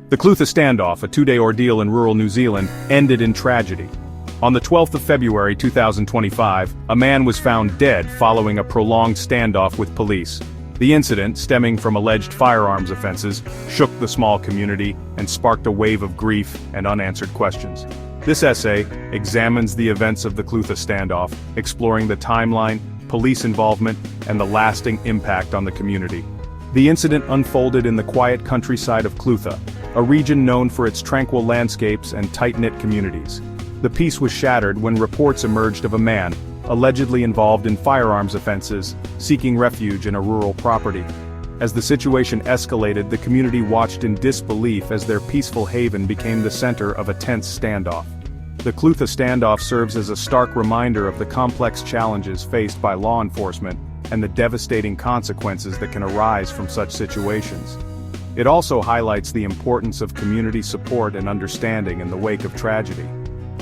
The Clutha Stand-Off, a two-day ordeal in rural New Zealand, ended in tragedy. On the 12th of February 2025, a man was found dead following a prolonged standoff with police. The incident, stemming from alleged firearms offenses, shook the small community and sparked a wave of grief and unanswered questions. This essay examines the events of the Clutha Standoff, exploring the timeline, police involvement, and the lasting impact on the community. The incident unfolded in the quiet countryside of Clutha, a region known for its tranquil landscapes and tight-knit communities. The peace was shattered when reports emerged of a man, allegedly involved in firearms offenses, seeking refuge in a rural property. As the situation escalated, the community watched in disbelief as their peaceful haven became the center of a tense standoff. The Clutha Standoff serves as a stark reminder of the complex challenges faced by law enforcement and the devastating consequences that can arise from such situations. It also highlights the importance of community support and understanding in the wake of tragedy.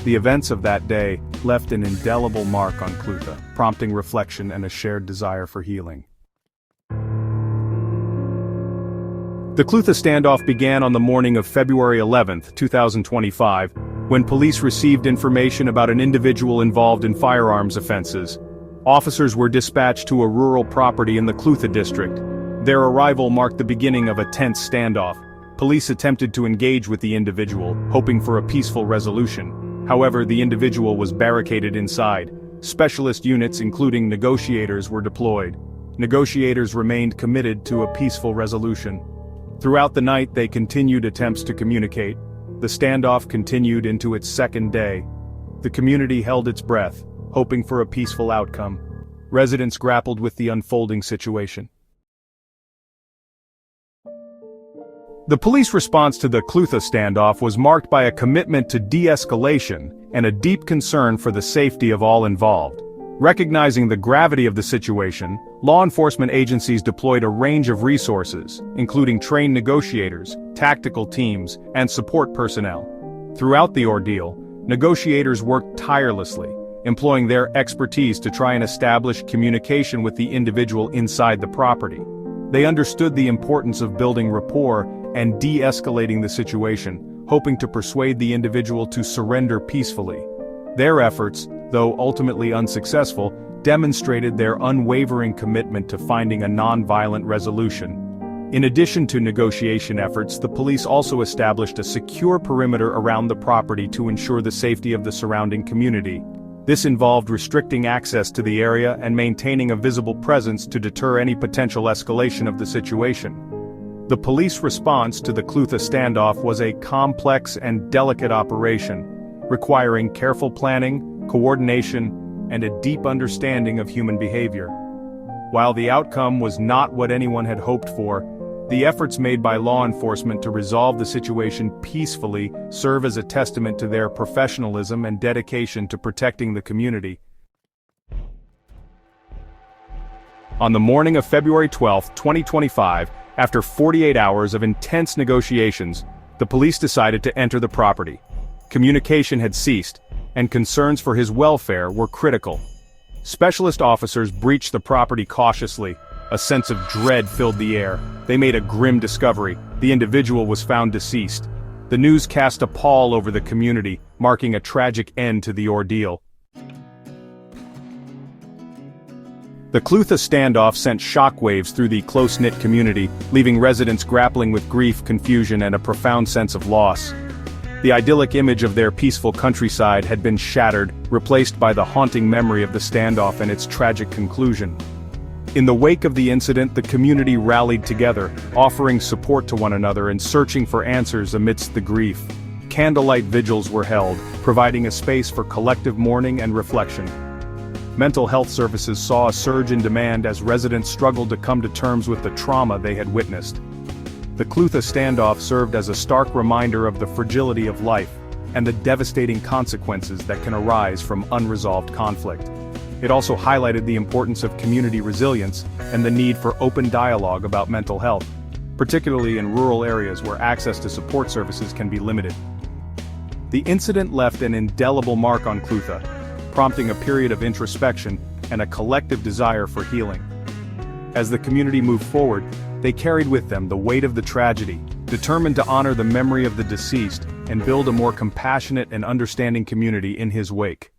The events of that day left an indelible mark on Clutha, prompting reflection and a shared desire for healing. The Clutha Standoff began on the morning of February 11, 2025, when police received information about an individual involved in firearms offenses. Officers were dispatched to a rural property in the Clutha district. Their arrival marked the beginning of a tense standoff. Police attempted to engage with the individual, hoping for a peaceful resolution. However, the individual was barricaded inside. Specialist units, including negotiators, were deployed. Negotiators remained committed to a peaceful resolution. Throughout the night, they continued attempts to communicate. The standoff continued into its second day. The community held its breath, hoping for a peaceful outcome. Residents grappled with the unfolding situation. The police response to the Clutha Standoff was marked by a commitment to de-escalation and a deep concern for the safety of all involved. Recognizing the gravity of the situation, law enforcement agencies deployed a range of resources, including trained negotiators, tactical teams, and support personnel. Throughout the ordeal, negotiators worked tirelessly, employing their expertise to try and establish communication with the individual inside the property. They understood the importance of building rapport and de-escalating the situation, hoping to persuade the individual to surrender peacefully. Their efforts, though ultimately unsuccessful, demonstrated their unwavering commitment to finding a non-violent resolution. In addition to negotiation efforts, the police also established a secure perimeter around the property to ensure the safety of the surrounding community. This involved restricting access to the area and maintaining a visible presence to deter any potential escalation of the situation. The police response to the Clutha Standoff was a complex and delicate operation, requiring careful planning, coordination, and a deep understanding of human behavior. While the outcome was not what anyone had hoped for, the efforts made by law enforcement to resolve the situation peacefully serve as a testament to their professionalism and dedication to protecting the community. On the morning of February 12, 2025, after 48 hours of intense negotiations, the police decided to enter the property. Communication had ceased, and concerns for his welfare were critical. Specialist officers breached the property cautiously. A sense of dread filled the air. They made a grim discovery: the individual was found deceased. The news cast a pall over the community, marking a tragic end to the ordeal. The Clutha Standoff sent shockwaves through the close-knit community, leaving residents grappling with grief, confusion, and a profound sense of loss. The idyllic image of their peaceful countryside had been shattered, replaced by the haunting memory of the standoff and its tragic conclusion. In the wake of the incident, the community rallied together, offering support to one another and searching for answers amidst the grief. Candlelight vigils were held, providing a space for collective mourning and reflection. Mental health services saw a surge in demand as residents struggled to come to terms with the trauma they had witnessed. The Clutha Standoff served as a stark reminder of the fragility of life and the devastating consequences that can arise from unresolved conflict. It also highlighted the importance of community resilience and the need for open dialogue about mental health, particularly in rural areas where access to support services can be limited. The incident left an indelible mark on Clutha, prompting a period of introspection and a collective desire for healing. As the community moved forward, they carried with them the weight of the tragedy, determined to honor the memory of the deceased and build a more compassionate and understanding community in his wake.